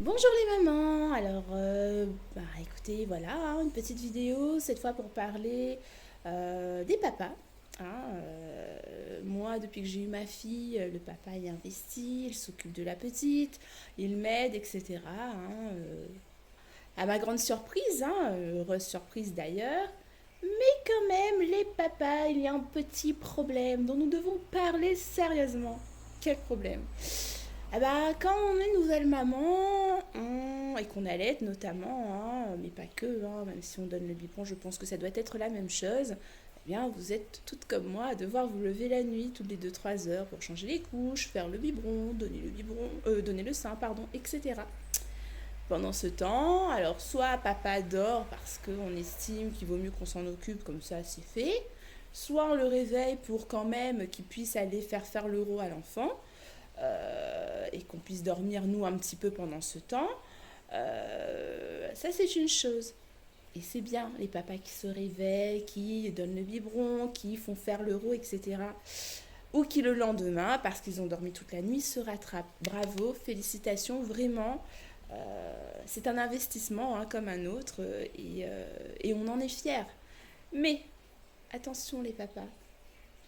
Bonjour les mamans, écoutez, voilà, une petite vidéo, cette fois pour parler des papas. Moi, depuis que j'ai eu ma fille, le papa y investit, il s'occupe de la petite, il m'aide, etc. À ma grande surprise, heureuse surprise d'ailleurs, mais quand même, les papas, il y a un petit problème dont nous devons parler sérieusement. Quel problème? Quand on est nouvelle maman et qu'on allait notamment, mais pas que, même si on donne le biberon, je pense que ça doit être la même chose. Vous êtes toutes comme moi à devoir vous lever la nuit toutes les 2 3 heures pour changer les couches, faire le biberon, donner le sein, pardon, etc. Pendant ce temps, alors soit papa dort parce qu'on estime qu'il vaut mieux qu'on s'en occupe, comme ça c'est fait, soit on le réveille pour quand même qu'il puisse aller faire l'euro à l'enfant, et qu'on puisse dormir nous un petit peu pendant ce temps. Ça c'est une chose. Et c'est bien les papas qui se réveillent, qui donnent le biberon, qui font faire l'euro, etc. Ou qui le lendemain, parce qu'ils ont dormi toute la nuit, se rattrapent. Bravo, félicitations, vraiment. C'est un investissement comme un autre, et on en est fiers. Mais attention les papas,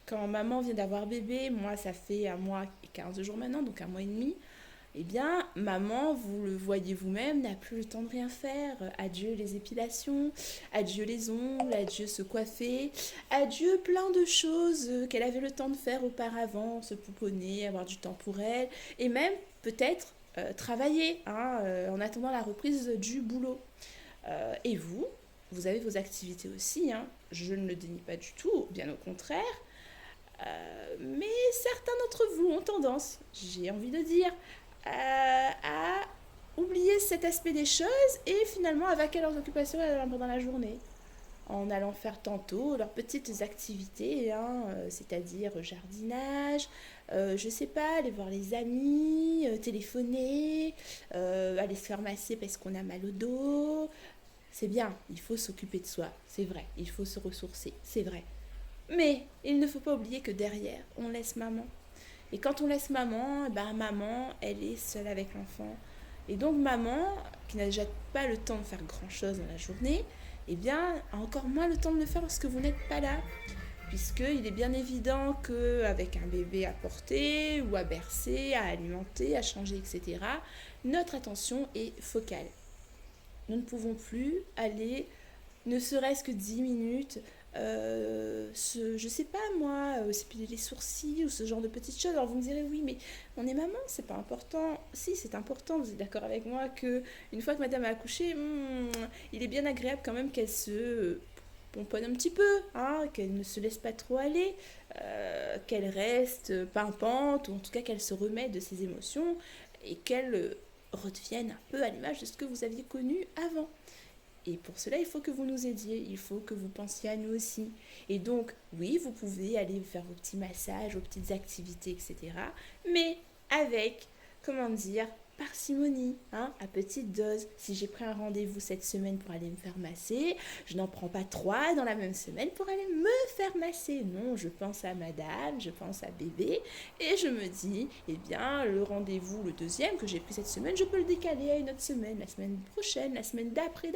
quand maman vient d'avoir bébé, moi ça fait 1 mois et 15 jours maintenant, donc 1 mois et demi, maman, vous le voyez vous-même, n'a plus le temps de rien faire. Adieu les épilations, adieu les ongles, adieu se coiffer, adieu plein de choses qu'elle avait le temps de faire auparavant, se pouponner, avoir du temps pour elle, et même peut-être travailler en attendant la reprise du boulot. Et vous avez vos activités aussi, je ne le dénie pas du tout, bien au contraire. Mais certains d'entre vous ont tendance, j'ai envie de dire, à oublier cet aspect des choses et finalement à vaquer leurs occupations pendant la journée. En allant faire tantôt leurs petites activités, c'est-à-dire jardinage, je sais pas, aller voir les amis, téléphoner, aller se faire masser parce qu'on a mal au dos. C'est bien, il faut s'occuper de soi, c'est vrai, il faut se ressourcer, c'est vrai. Mais il ne faut pas oublier que derrière, on laisse maman. Et quand on laisse maman, maman, elle est seule avec l'enfant. Et donc maman, qui n'a déjà pas le temps de faire grand-chose dans la journée, a encore moins le temps de le faire lorsque vous n'êtes pas là. Puisqu'il est bien évident qu'avec un bébé à porter ou à bercer, à alimenter, à changer, etc., notre attention est focale. Nous ne pouvons plus aller ne serait-ce que 10 minutes, je sais pas moi, s'épiler les sourcils ou ce genre de petites choses. Alors vous me direz, oui, mais on est maman, c'est pas important. Si, c'est important, vous êtes d'accord avec moi que une fois que madame a accouché, il est bien agréable quand même qu'elle se pomponne un petit peu, qu'elle ne se laisse pas trop aller, qu'elle reste pimpante, ou en tout cas qu'elle se remette de ses émotions et qu'elle redevienne un peu à l'image de ce que vous aviez connu avant. Et pour cela, il faut que vous nous aidiez, il faut que vous pensiez à nous aussi. Et donc, oui, vous pouvez aller faire vos petits massages, vos petites activités, etc. Mais avec, comment dire, parcimonie, à petite dose. Si j'ai pris un rendez-vous cette semaine pour aller me faire masser, je n'en prends pas 3 dans la même semaine pour aller me faire masser. Non, je pense à madame, je pense à bébé, et je me dis, le rendez-vous, le deuxième que j'ai pris cette semaine, je peux le décaler à une autre semaine, la semaine prochaine, la semaine d'après,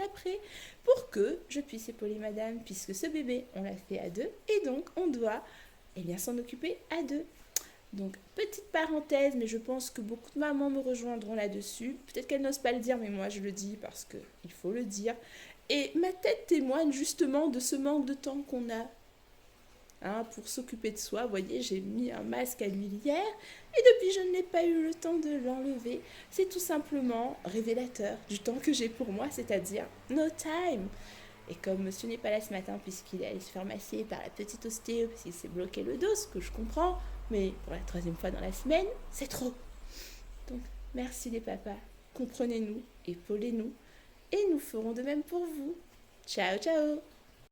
pour que je puisse épauler madame, puisque ce bébé, on l'a fait à deux, et donc on doit s'en occuper à deux. Donc, petite parenthèse, mais je pense que beaucoup de mamans me rejoindront là-dessus. Peut-être qu'elles n'osent pas le dire, mais moi je le dis parce qu'il faut le dire. Et ma tête témoigne justement de ce manque de temps qu'on a pour s'occuper de soi. Vous voyez, j'ai mis un masque à l'huile hier et depuis je n'ai pas eu le temps de l'enlever. C'est tout simplement révélateur du temps que j'ai pour moi, c'est-à-dire no time. Et comme monsieur n'est pas là ce matin puisqu'il est allé se faire masser par la petite ostéo parce qu'il s'est bloqué le dos, ce que je comprends, mais pour la troisième fois dans la semaine, c'est trop. Donc merci les papas, comprenez-nous, épaulez-nous, et nous ferons de même pour vous. Ciao ciao.